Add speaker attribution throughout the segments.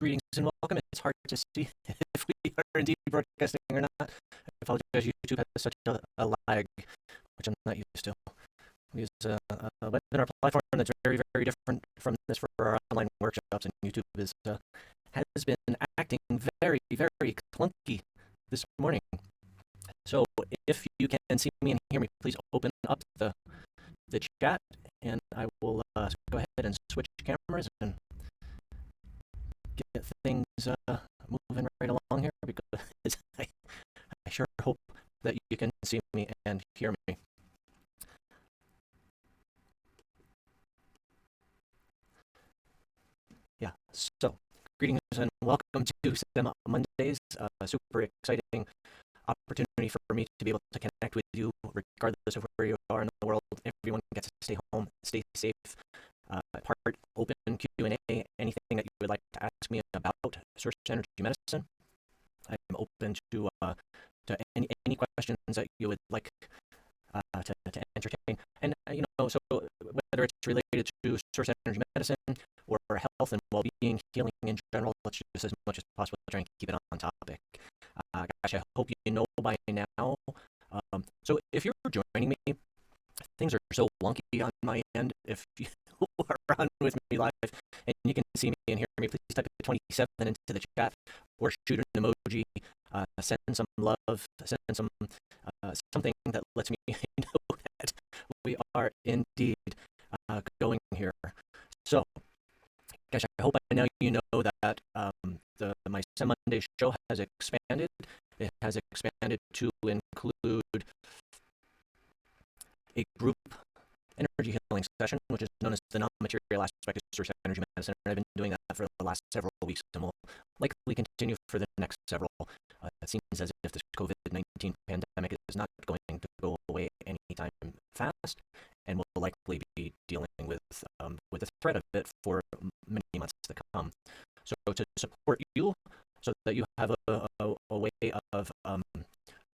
Speaker 1: Greetings and welcome. It's hard to see if we are indeed broadcasting or not. I apologize. YouTube has such a lag, which I'm not used to. We use a webinar platform that's very, very different from this for our online workshops, and YouTube has been acting very, very clunky this morning. So if you can see me and hear me, please open up the chat, and I will go ahead and switch cameras and get things moving right along here, because I sure hope that you can see me and hear me. Yeah, so greetings and welcome to SEM Mondays. Super exciting opportunity for me to be able to connect with you regardless of where you are in the world. Everyone gets to stay home, stay safe. Part open Q&A, anything that you would like to ask me about source energy medicine. I'm open to any questions that you would like to entertain. And so whether it's related to source energy medicine or health and well-being, healing in general, let's just as much as possible try and keep it on topic. Gosh, I hope you know by now. So if you're joining me, things are so wonky on my end. If you are on with me live and you can see me and hear me, please type 27 into the chat or shoot an emoji, send some love, send some something that lets me know that we are indeed going here. So, gosh, I hope by now you know that my SEM Monday show has expanded. It has expanded to include a group energy healing session, which is known as the non-material aspect of source energy medicine. And I've been doing that for the last several weeks and will likely continue for the next several. It seems as if this COVID-19 pandemic is not going to go away anytime fast, and will likely be dealing with the threat of it for many months to come. So to support you, so that you have a way of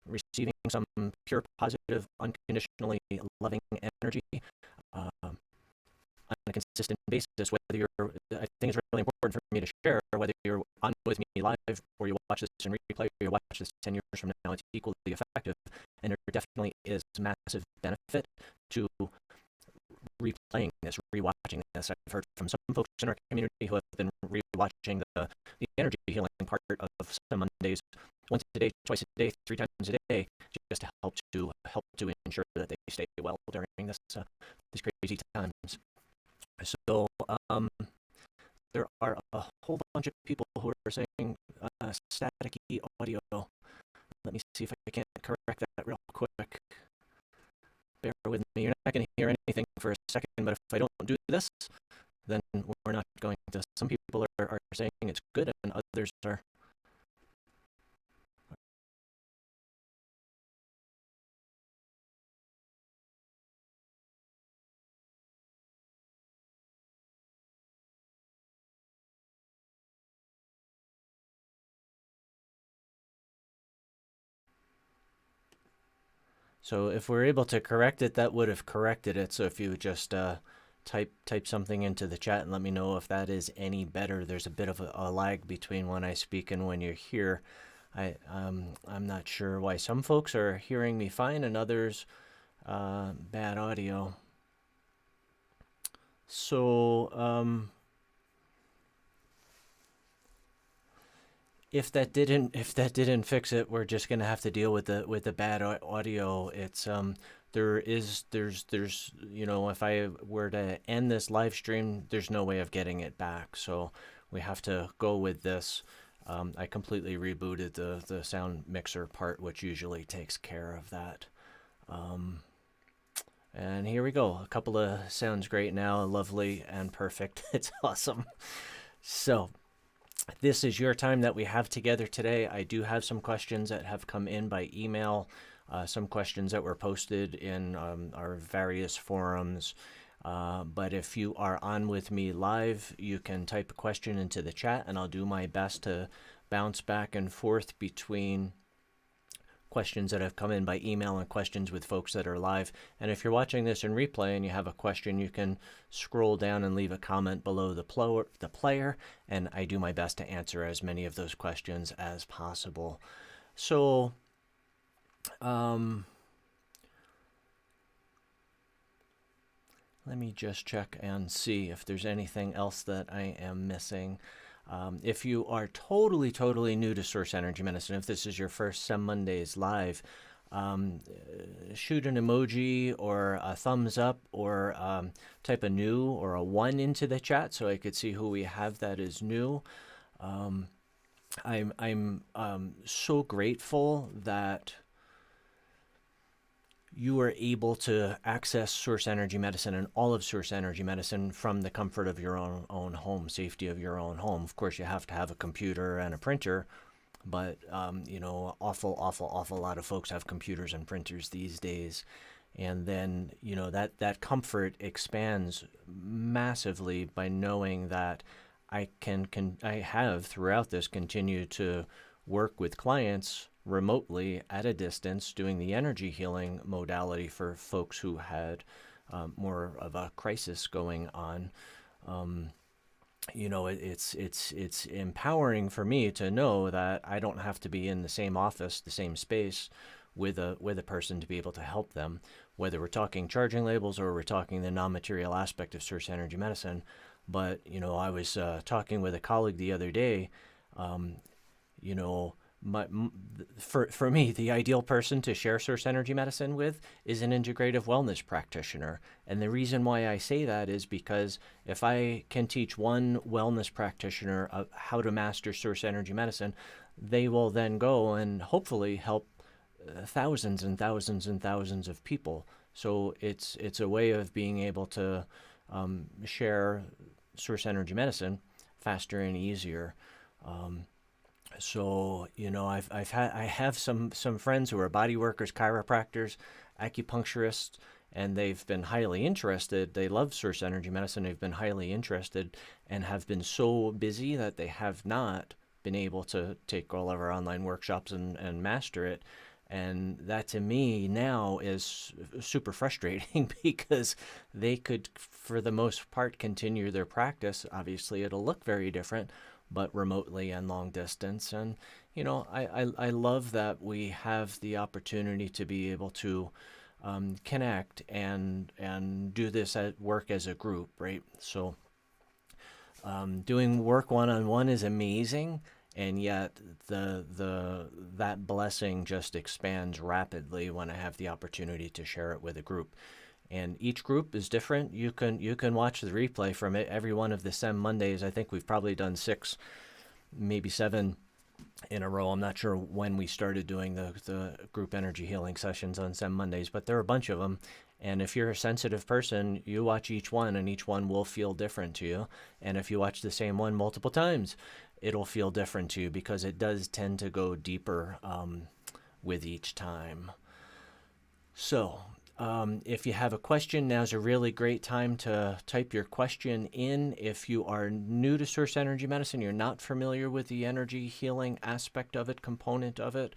Speaker 1: receiving some pure, positive, unconditionally loving energy on a consistent basis, whether you're, I think it's really important for me to share, whether you're on with me live or you watch this in replay or you watch this 10 years from now, it's equally effective. And there definitely is massive benefit to replaying this, rewatching this. I've heard from some folks in our community who have been rewatching the energy healing part of SEM Mondays once a day, twice a day, 3 times a day, just to help to ensure that they stay well during these crazy times. So there are a whole bunch of people who are saying staticky audio. Let me see if I can't correct that real quick. Bear with me. You're not going to hear anything for a second, but if I don't do this, then we're not going to. Some people are saying it's good, and others are. So if we're able to correct it, that would have corrected it. So if you just type something into the chat and let me know if that is any better. There's a bit of a lag between when I speak and when you're here. I'm not sure why some folks are hearing me fine and others bad audio. So if that didn't fix it, we're just gonna have to deal with the bad audio. It's there's if I were to end this live stream, there's no way of getting it back. So we have to go with this. I completely rebooted the sound mixer part, which usually takes care of that. And here we go. A couple of sounds great now, lovely and perfect. It's awesome. So this is your time that we have together today. I do have some questions that have come in by email, some questions that were posted in our various forums. But if you are on with me live, you can type a question into the chat, and I'll do my best to bounce back and forth between questions that have come in by email and questions with folks that are live. And if you're watching this in replay and you have a question, you can scroll down and leave a comment below the player, and I do my best to answer as many of those questions as possible. So, let me just check and see if there's anything else that I am missing. If you are totally new to Source Energy Medicine, if this is your first SEM Mondays live, shoot an emoji or a thumbs up, or type a new or a 1 into the chat so I could see who we have that is new. I'm so grateful that you are able to access Source Energy Medicine and all of Source Energy Medicine from the comfort of your own home, safety of your own home. Of course, you have to have a computer and a printer, but you know, awful lot of folks have computers and printers these days. And then, you know, that comfort expands massively by knowing that I have throughout this continued to work with clients remotely at a distance, doing the energy healing modality for folks who had more of a crisis going on. You know, it's empowering for me to know that I don't have to be in the same office, the same space with a person to be able to help them, whether we're talking charging labels or we're talking the non-material aspect of Source Energy Medicine. But, you know, I was talking with a colleague the other day. You know, for me, the ideal person to share Source Energy Medicine with is an integrative wellness practitioner. And the reason why I say that is because if I can teach one wellness practitioner how to master Source Energy Medicine, they will then go and hopefully help thousands and thousands and thousands of people. So it's a way of being able to share Source Energy Medicine faster and easier. So, you know, I have some friends who are body workers, chiropractors, acupuncturists, and they've been highly interested. They love Source Energy Medicine. They've been highly interested and have been so busy that they have not been able to take all of our online workshops and master it. And that to me now is super frustrating because they could, for the most part, continue their practice. Obviously, it'll look very different, but remotely and long distance. And, you know, I love that we have the opportunity to be able to connect and do this at work as a group, right? So doing work one-on-one is amazing, and yet that blessing just expands rapidly when I have the opportunity to share it with a group. And each group is different. You can watch the replay from it. Every one of the SEM Mondays, I think we've probably done 6, maybe 7 in a row. I'm not sure when we started doing the group energy healing sessions on SEM Mondays, but there are a bunch of them. And if you're a sensitive person, you watch each one, and each one will feel different to you. And if you watch the same one multiple times, it'll feel different to you because it does tend to go deeper with each time. So, if you have a question, now's a really great time to type your question in. If you are new to Source Energy Medicine, you're not familiar with the energy healing aspect of it, component of it,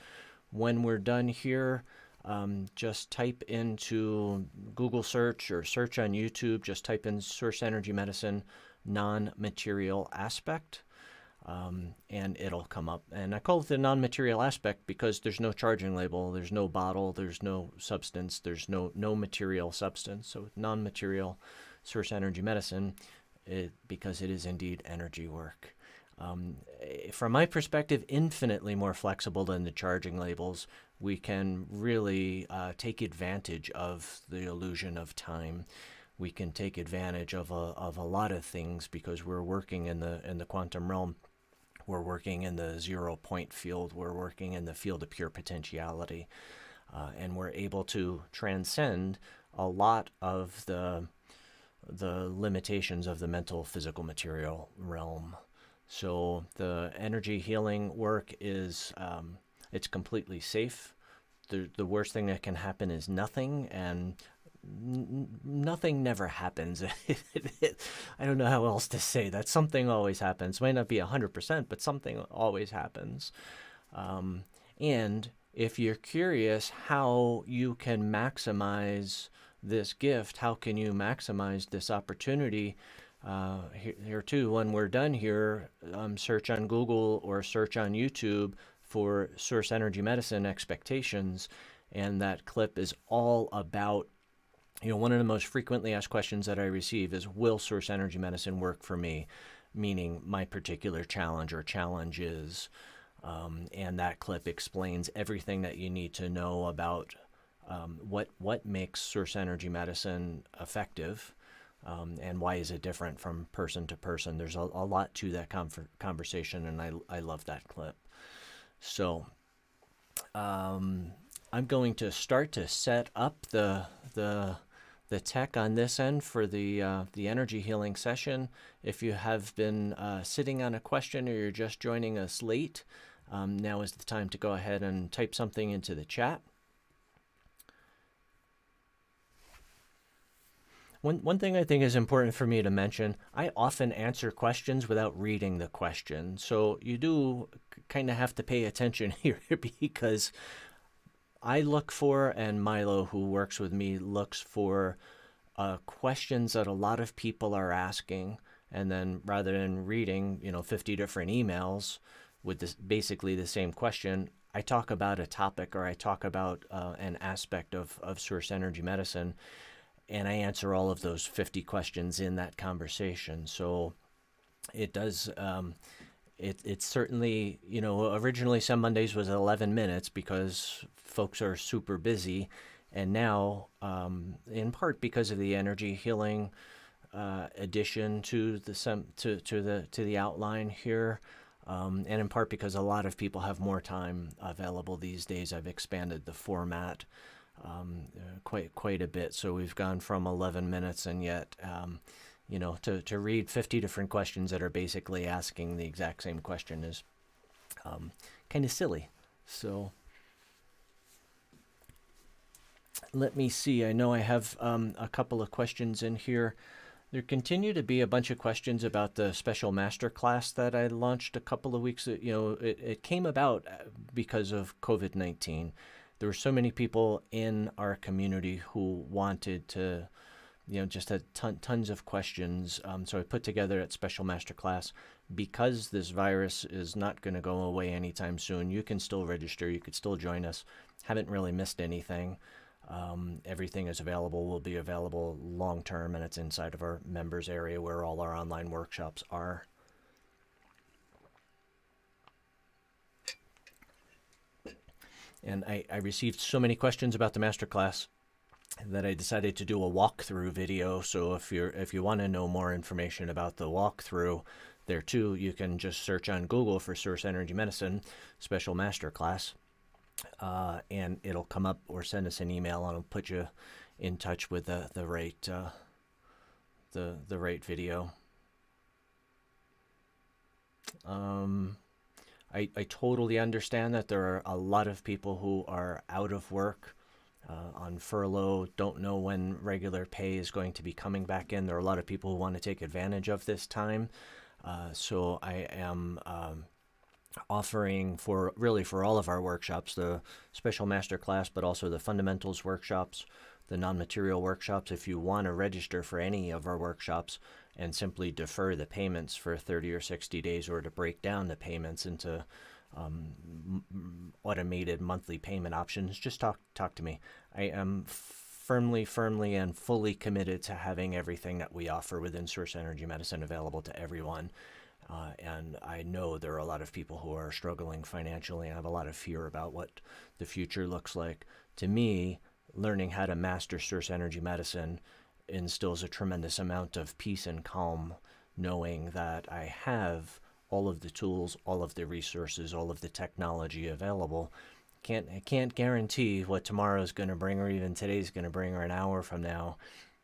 Speaker 1: when we're done here, just type into Google search or search on YouTube, just type in Source Energy Medicine non-material aspect. And it'll come up. And I call it the non-material aspect because there's no charging label, there's no bottle, there's no substance, there's no material substance. So non-material Source Energy Medicine, because it is indeed energy work. From my perspective, infinitely more flexible than the charging labels. We can really take advantage of the illusion of time. We can take advantage of a lot of things because we're working in the quantum realm. We're working in the 0-point field. We're working in the field of pure potentiality. And we're able to transcend a lot of the limitations of the mental, physical, material realm. So the energy healing work is, it's completely safe. The worst thing that can happen is nothing, and nothing never happens. I don't know how else to say that. Something always happens. Might not be 100%, but something always happens. And if you're curious how you can maximize this gift, how can you maximize this opportunity, here too, when we're done here, search on Google or search on YouTube for Source Energy Medicine expectations, and that clip is all about, one of the most frequently asked questions that I receive is, will Source Energy Medicine work for me? Meaning my particular challenge or challenges. And that clip explains everything that you need to know about what makes Source Energy Medicine effective, and why is it different from person to person. There's a lot to that conversation, and I love that clip. So I'm going to start to set up the tech on this end for the energy healing session. If you have been sitting on a question or you're just joining us late, now is the time to go ahead and type something into the chat. One thing I think is important for me to mention, I often answer questions without reading the question. So you do kind of have to pay attention here, because I look for, and Milo, who works with me, looks for questions that a lot of people are asking. And then rather than reading, 50 different emails with basically the same question, I talk about a topic, or I talk about an aspect of Source Energy Medicine, and I answer all of those 50 questions in that conversation. So it does, it's certainly, originally SEM Mondays was 11 minutes because folks are super busy. And now, in part because of the energy healing addition to the outline here, and in part because a lot of people have more time available these days, I've expanded the format quite a bit. So we've gone from 11 minutes, and yet, to read 50 different questions that are basically asking the exact same question is kind of silly. So let me see. I know I have a couple of questions in here. There continue to be a bunch of questions about the special master class that I launched a couple of weeks ago. It came about because of COVID-19. There were so many people in our community who wanted to, just had tons of questions. So I put together a special masterclass. Because this virus is not going to go away anytime soon, you can still register. You could still join us. Haven't really missed anything. Everything is available, will be available long term, and it's inside of our members area where all our online workshops are. And I received so many questions about the masterclass that I decided to do a walkthrough video. So if you want to know more information about the walkthrough, there too, you can just search on Google for Source Energy Medicine Special Masterclass, and it'll come up, or send us an email, and it'll put you in touch with the right video. I totally understand that there are a lot of people who are out of work, on furlough, don't know when regular pay is going to be coming back in. There are a lot of people who want to take advantage of this time. So I am offering for all of our workshops, the special master class, but also the fundamentals workshops, the non-material workshops. If you want to register for any of our workshops and simply defer the payments for 30 or 60 days, or to break down the payments into automated monthly payment options, just talk to me. I am firmly and fully committed to having everything that we offer within Source Energy Medicine available to everyone. And I know there are a lot of people who are struggling financially and have a lot of fear about what the future looks like. To me, learning how to master Source Energy Medicine instills a tremendous amount of peace and calm, knowing that I have all of the tools, all of the resources, all of the technology available. I can't guarantee what tomorrow is going to bring, or even today's going to bring, or an hour from now,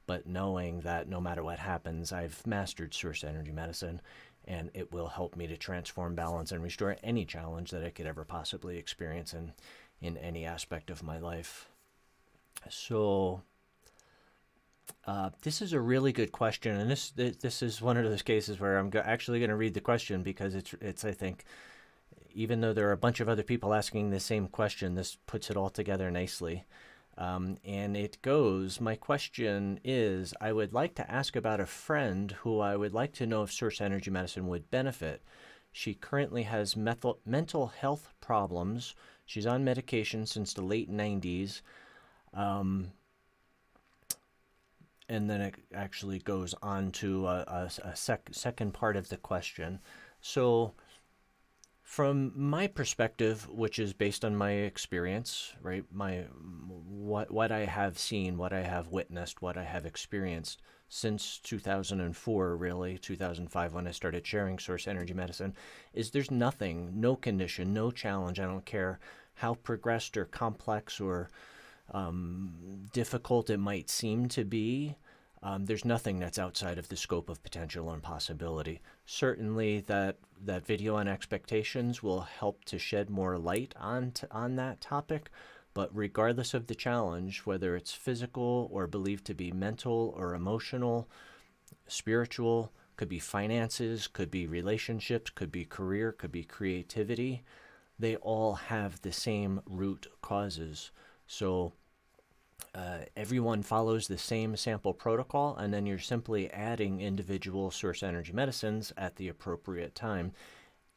Speaker 1: but knowing that no matter what happens, I've mastered Source Energy Medicine, and it will help me to transform, balance, and restore any challenge that I could ever possibly experience in any aspect of my life. So this is a really good question, and this is one of those cases where I'm actually going to read the question, because it's I think even though there are a bunch of other people asking the same question, this puts it all together nicely. And it goes, my question is, I would like to ask about a friend who I would like to know if source energy medicine would benefit. She currently has mental health problems. She's on medication since the late 90s. And then it actually goes on to a second part of the question. So from my perspective, which is based on my experience, right? What I have seen, what I have witnessed, what I have experienced since 2004, really 2005, when I started sharing source energy medicine, is there's nothing, no condition, no challenge. I don't care how progressed or complex or difficult it might seem to be. There's nothing that's outside of the scope of potential and possibility. Certainly that video on expectations will help to shed more light on that topic, but regardless of the challenge, whether it's physical or believed to be mental or emotional, spiritual, could be finances, could be relationships, could be career, could be creativity, they all have the same root causes. So everyone follows the same sample protocol, and then you're simply adding individual source energy medicines at the appropriate time.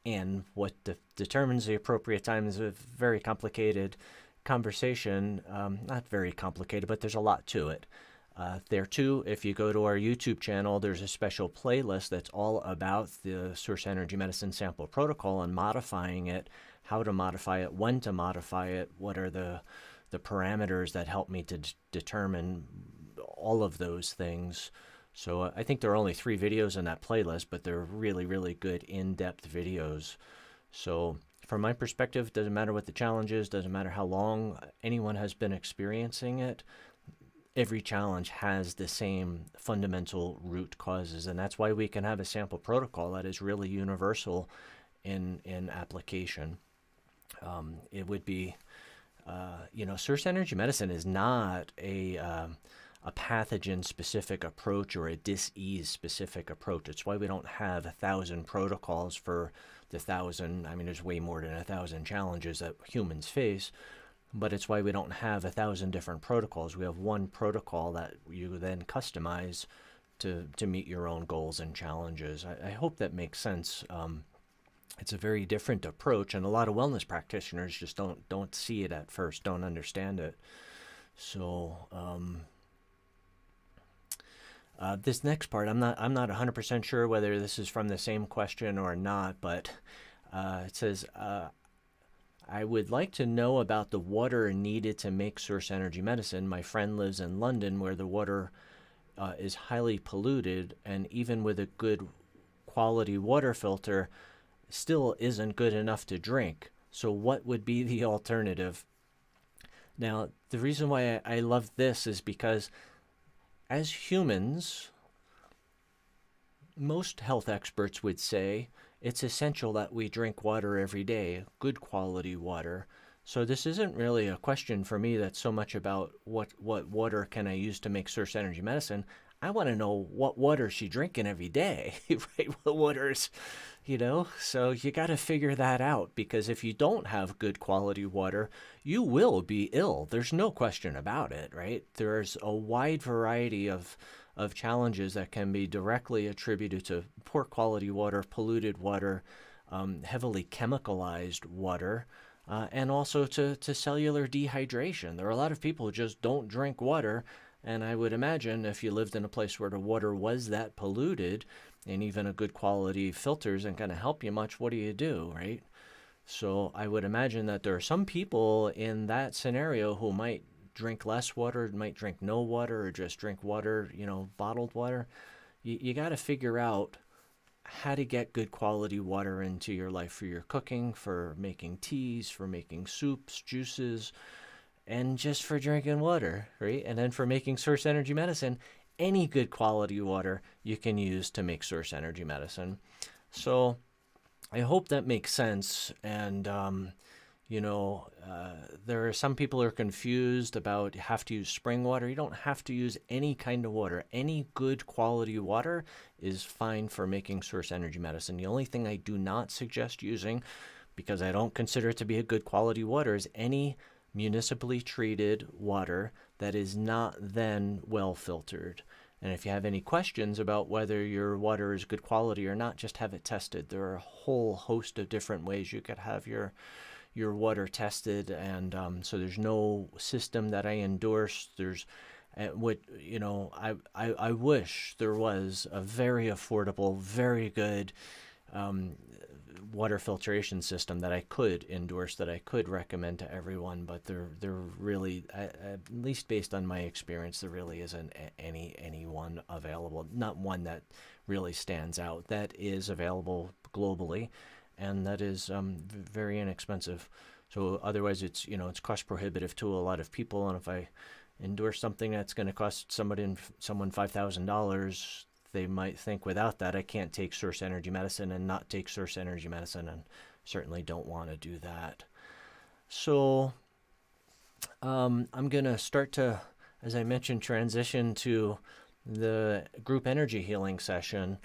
Speaker 1: And what determines the appropriate time is a very complicated conversation. Not very complicated, but there's a lot to it. There too, if you go to our YouTube channel, there's a special playlist that's all about the source energy medicine sample protocol and modifying it, how to modify it, when to modify it, what are the parameters that help me to determine all of those things. So I think there are only 3 videos in that playlist, but they're really, really good in-depth videos. So from my perspective, doesn't matter what the challenge is, doesn't matter how long anyone has been experiencing it, every challenge has the same fundamental root causes, and that's why we can have a sample protocol that is really universal in application. It would be source energy medicine is not a pathogen-specific approach or a dis-ease-specific approach. It's why we don't have 1,000 protocols for the 1,000. I mean, there's way more than 1,000 challenges that humans face, but it's why we don't have 1,000 different protocols. We have one protocol that you then customize to meet your own goals and challenges. I hope that makes sense. It's a very different approach, and a lot of wellness practitioners just don't see it at first, don't understand it. So this next part, I'm not 100% sure whether this is from the same question or not, but it says, I would like to know about the water needed to make source energy medicine. My friend lives in London, where the water is highly polluted, and even with a good quality water filter, still isn't good enough to drink. So what would be the alternative? Now, the reason why I love this is because as humans, most health experts would say it's essential that we drink water every day, good quality water. So this isn't really a question for me that's so much about what water can I use to make source energy medicine. I want to know what water is she drinking every day, right? What water's, so you got to figure that out, because if you don't have good quality water, you will be ill. There's no question about it, right? There's a wide variety of challenges that can be directly attributed to poor quality water, polluted water, heavily chemicalized water, and also to cellular dehydration. There are a lot of people who just don't drink water, and I would imagine if you lived in a place where the water was that polluted, and even a good quality filter isn't going to help you much, what do, right? So I would imagine that there are some people in that scenario who might drink less water, might drink no water, or just drink water, bottled water. You got to figure out how to get good quality water into your life for your cooking, for making teas, for making soups, juices, and just for drinking water, right? And then for making source energy medicine, any good quality water you can use to make source energy medicine. So I hope that makes sense. And there are some people who are confused about have to use spring water. You don't have to use any kind of water. Any good quality water is fine for making source energy medicine. The only thing I do not suggest using, because I don't consider it to be a good quality water, is any municipally treated water that is not then well filtered. And if you have any questions about whether your water is good quality or not, just have it tested. There are a whole host of different ways you could have your water tested, and so there's no system that I endorse. There's I wish there was a very affordable, very good water filtration system that I could endorse, that I could recommend to everyone, but there really, at least based on my experience, there really isn't any one available. Not one that really stands out, that is available globally, and that is very inexpensive. So otherwise, it's cost prohibitive to a lot of people, and if I endorse something that's going to cost someone $5,000, they might think, without that, I can't take Source Energy Medicine and not take Source Energy Medicine, and certainly don't want to do that. So I'm going to start to, as I mentioned, transition to the group energy healing session.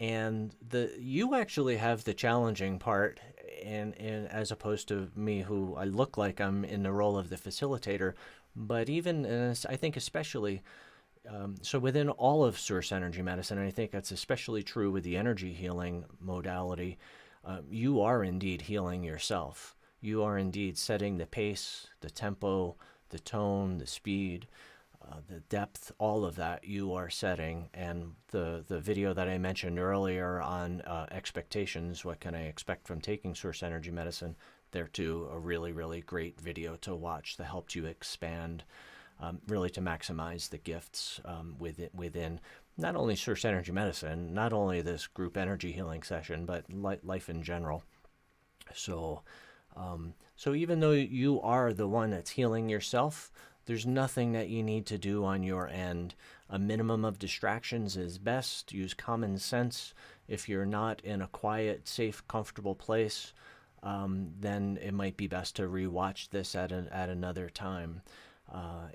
Speaker 1: And you actually have the challenging part, and as opposed to me, who I look like I'm in the role of the facilitator. But even, I think especially, so within all of Source Energy Medicine, and I think that's especially true with the energy healing modality, you are indeed healing yourself. You are indeed setting the pace, the tempo, the tone, the speed, the depth, all of that you are setting. And the video that I mentioned earlier on expectations, what can I expect from taking Source Energy Medicine, there too, a really, really great video to watch that helped you expand, really to maximize the gifts within not only Source Energy Medicine, not only this group energy healing session, but life in general. So even though you are the one that's healing yourself, there's nothing that you need to do on your end. A minimum of distractions is best. Use common sense. If you're not in a quiet, safe, comfortable place, then it might be best to rewatch this at another time.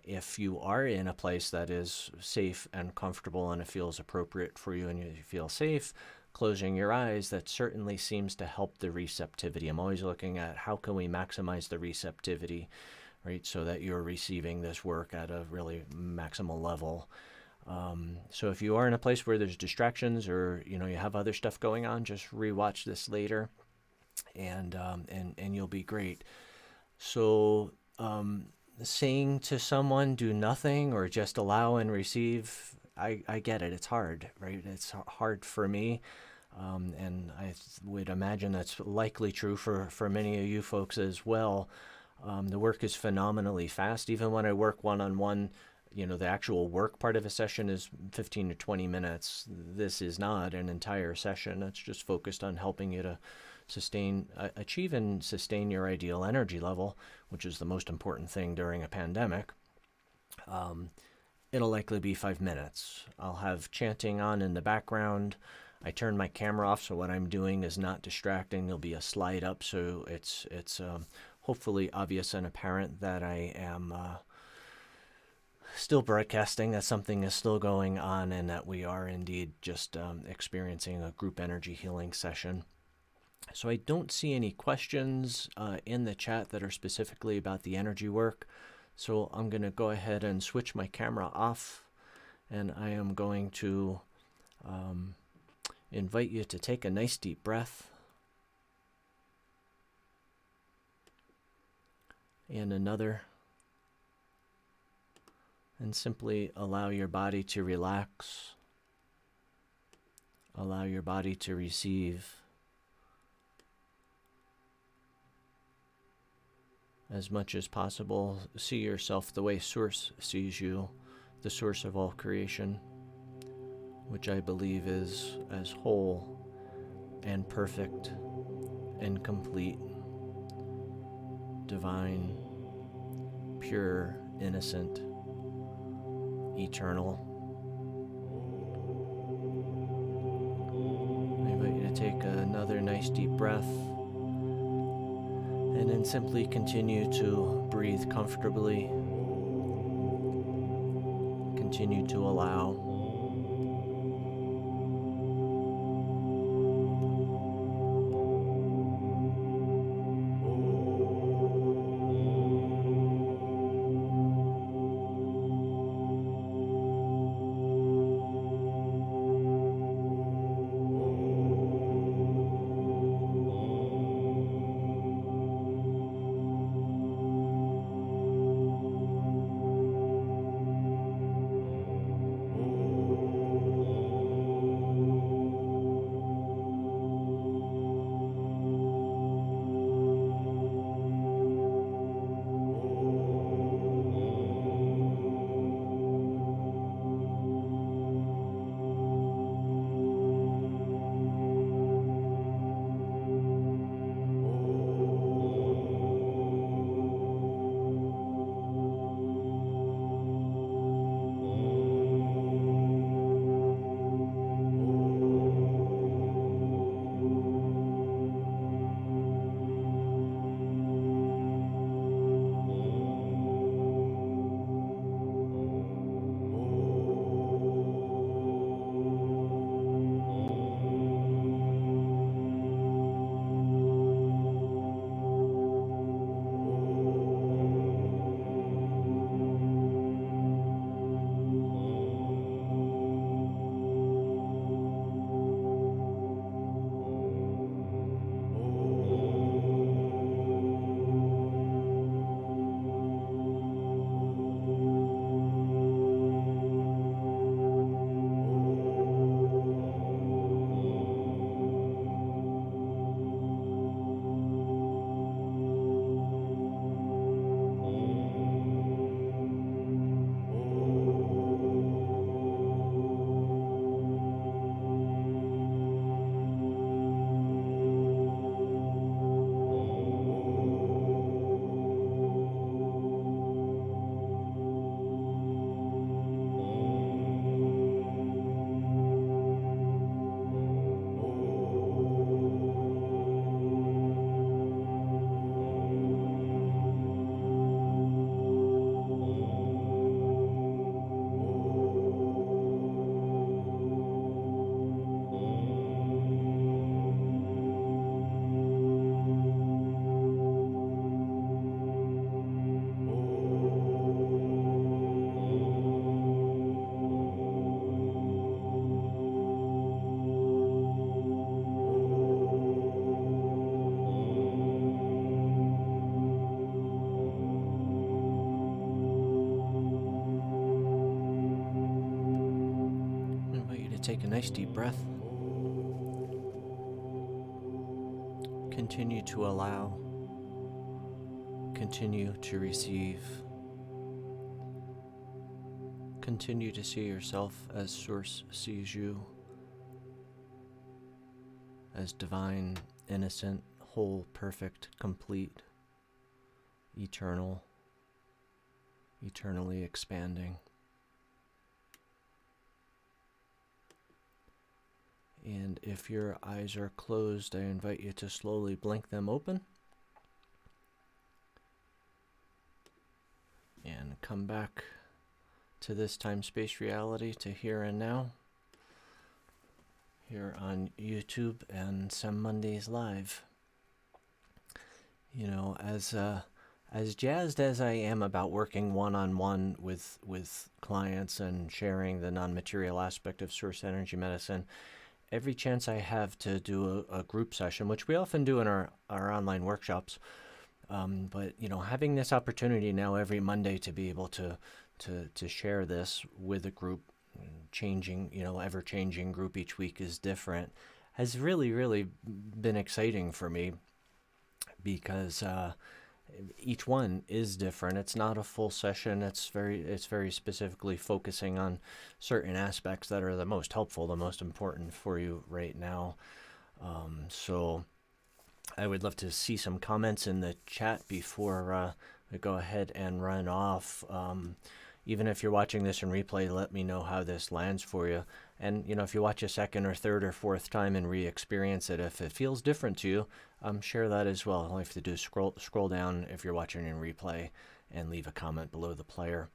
Speaker 1: If you are in a place that is safe and comfortable and it feels appropriate for you and you feel safe, closing your eyes, that certainly seems to help the receptivity. I'm always looking at how can we maximize the receptivity, right, so that you're receiving this work at a really maximal level. So if you are in a place where there's distractions, or you have other stuff going on, just rewatch this later, and you'll be great. So saying to someone, do nothing or just allow and receive, I get it. It's hard, right? It's hard for me. And I would imagine that's likely true for many of you folks as well. The work is phenomenally fast. Even when I work one-on-one, the actual work part of a session is 15 to 20 minutes. This is not an entire session. It's just focused on helping you to achieve and sustain your ideal energy level, which is the most important thing during a pandemic. It'll likely be 5 minutes. I'll have chanting on in the background. I turn my camera off, so what I'm doing is not distracting. There'll be a slide up, so it's hopefully obvious and apparent that I am still broadcasting, that something is still going on, and that we are indeed just experiencing a group energy healing session. So I don't see any questions in the chat that are specifically about the energy work. So I'm going to go ahead and switch my camera off, and I am going to invite you to take a nice deep breath. And another. And simply allow your body to relax. Allow your body to receive. As much as possible, see yourself the way Source sees you, the source of all creation, which I believe is as whole and perfect and complete, divine, pure, innocent, eternal. I invite you to take another nice deep breath, and then simply continue to breathe comfortably. Continue to allow. to take a nice deep breath. Continue to allow. Continue to receive. Continue to see yourself as Source sees you, as divine, innocent, whole, perfect, complete, eternal, eternally expanding. And if your eyes are closed, I invite you to slowly blink them open and come back to this time-space reality, to here and now, here on YouTube and SEM Mondays live. You know, as jazzed as I am about working one-on-one with clients and sharing the non-material aspect of source energy medicine, every chance I have to do a group session, which we often do in our online workshops, but you know, having this opportunity now every Monday to be able to share this with a group, changing, you know, ever-changing group each week is different, has really been exciting for me, because each one is different. It's not a full session. It's very specifically focusing on certain aspects that are the most helpful, the most important for you right now. So I would love to see some comments in the chat before I go ahead and run off. Even if you're watching this in replay, let me know how this lands for you. And, you know, if you watch a second or third or fourth time and re-experience it, if it feels different to you, share that as well. All you have to do is scroll down if you're watching in replay and leave a comment below the player.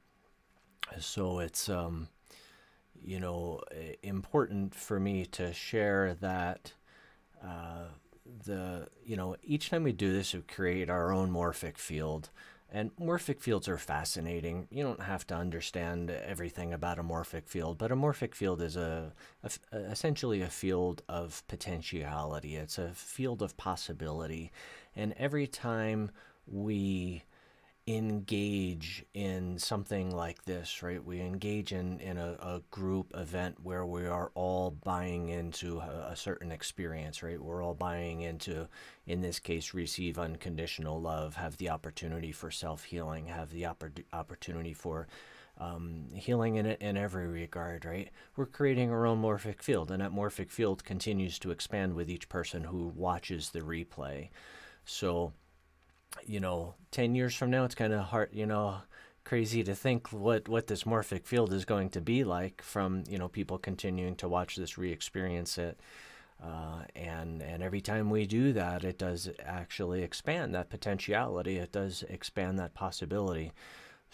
Speaker 1: So it's, you know, important for me to share that you know, each time we do this, we create our own morphic field. And morphic fields are fascinating. You don't have to understand everything about a morphic field, but a morphic field is essentially a field of potentiality. It's a field of possibility. And every time we engage in something like this, right? We engage in a group event where we are all buying into a certain experience, right? We're all buying into, in this case, receive unconditional love, have the opportunity for self-healing, have the opportunity for healing in every regard, right? We're creating our own morphic field, and that morphic field continues to expand with each person who watches the replay. So, you know, 10 years from now, it's kind of hard, you know, crazy to think what this morphic field is going to be like from, you know, people continuing to watch this, re-experience it. And every time we do that, it does actually expand that potentiality. It does expand that possibility.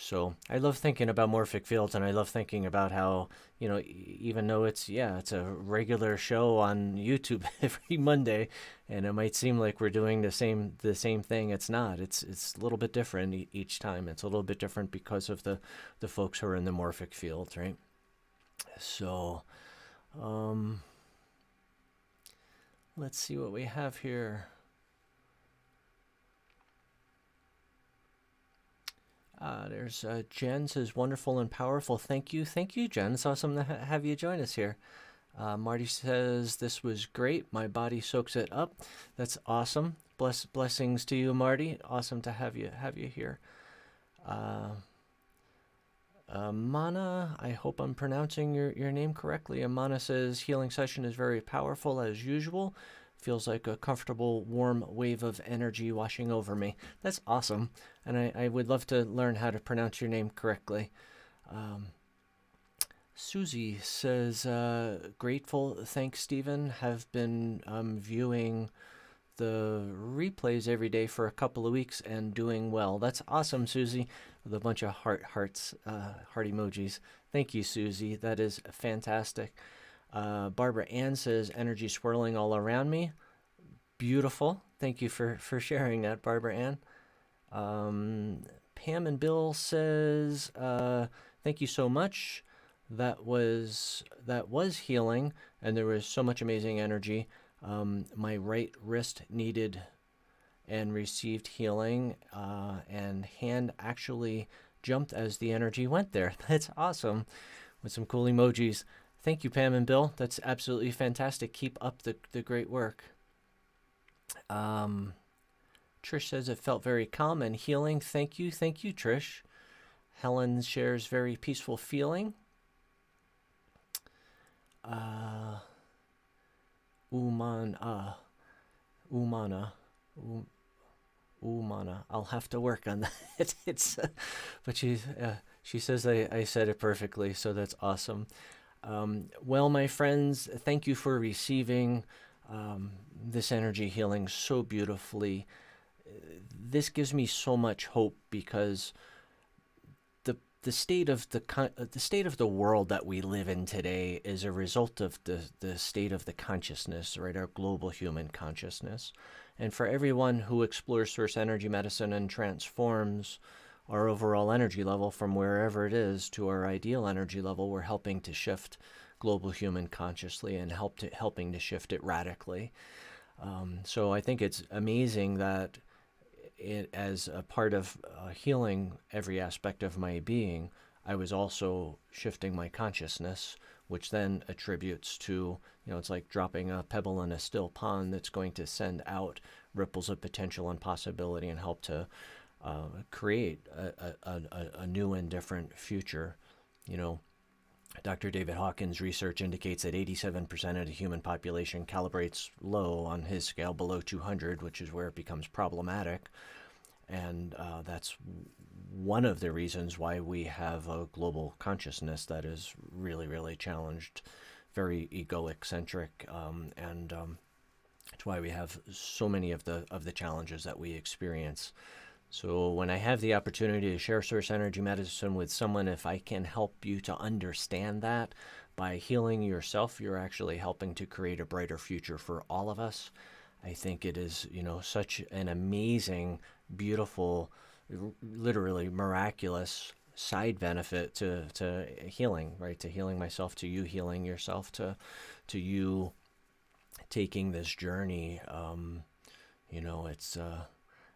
Speaker 1: So I love thinking about morphic fields, and I love thinking about how, you know, even though it's a regular show on YouTube every Monday, and it might seem like we're doing the same thing, it's not. It's a little bit different each time. It's a little bit different because of the folks who are in the morphic field, right? So, let's see what we have here. There's Jen says, wonderful and powerful. Thank you, Jen. It's awesome to have you join us here. Marty says, this was great. My body soaks it up. That's awesome. Blessings to you, Marty. Awesome to have you here. Mana, I hope I'm pronouncing your name correctly. Mana says, healing session is very powerful as usual. Feels like a comfortable, warm wave of energy washing over me. That's awesome. And I would love to learn how to pronounce your name correctly. Susie says, grateful. Thanks, Stephen. Have been viewing the replays every day for a couple of weeks and doing well. That's awesome, Susie, with a bunch of heart emojis. Thank you, Susie. That is fantastic. Barbara Ann says, energy swirling all around me. Beautiful. Thank you for sharing that, Barbara Ann. Pam and Bill says, thank you so much. That was healing, and there was so much amazing energy. My right wrist needed and received healing, and hand actually jumped as the energy went there. That's awesome, with some cool emojis. Thank you, Pam and Bill. That's absolutely fantastic. Keep up the great work. Trish says it felt very calm and healing. Thank you, Trish. Helen shares very peaceful feeling. Umana, Umana. I'll have to work on that. But she says I said it perfectly, so that's awesome. Well, my friends, thank you for receiving this energy healing so beautifully. This gives me so much hope because the state of the world that we live in today is a result of the state of the consciousness, right? Our global human consciousness. And for everyone who explores source energy medicine and transforms our overall energy level from wherever it is to our ideal energy level, we're helping to shift global human consciously and helping to shift it radically. So I think it's amazing that as a part of healing every aspect of my being, I was also shifting my consciousness, which then attributes to, it's like dropping a pebble in a still pond that's going to send out ripples of potential and possibility and help to create a new and different future. Dr. David Hawkins' research indicates that 87% of the human population calibrates low on his scale, below 200, which is where it becomes problematic. And that's one of the reasons why we have a global consciousness that is really, really challenged, very egoic-centric, and it's why we have so many of the challenges that we experience. So when I have the opportunity to share source energy medicine with someone, if I can help you to understand that by healing yourself, you're actually helping to create a brighter future for all of us. I think it is, such an amazing, beautiful, literally miraculous side benefit to healing, right? To healing myself, to you healing yourself, to you taking this journey.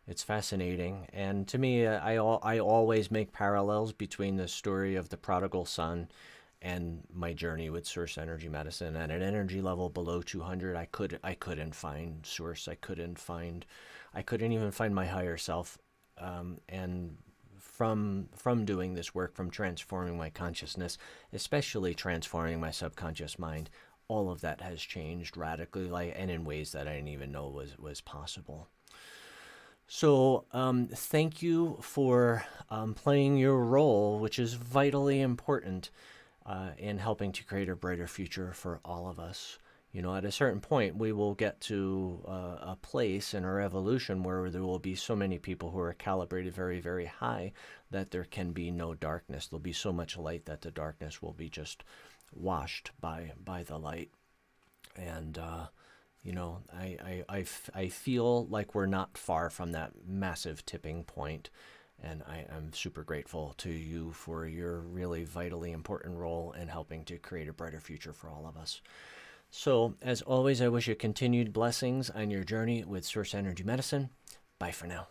Speaker 1: It's fascinating. And to me, I always make parallels between the story of the prodigal son and my journey with source energy medicine. At an energy level below 200, I couldn't find source. I couldn't even find my higher self. And from doing this work, from transforming my consciousness, especially transforming my subconscious mind, all of that has changed radically, and in ways that I didn't even know was possible. So thank you for playing your role, which is vitally important in helping to create a brighter future for all of us. At a certain point, we will get to a place in our evolution where there will be so many people who are calibrated very, very high that there can be no darkness. There'll be so much light that the darkness will be just washed by the light. And I feel like we're not far from that massive tipping point, and I'm super grateful to you for your really vitally important role in helping to create a brighter future for all of us. So, as always, I wish you continued blessings on your journey with Source Energy Medicine. Bye for now.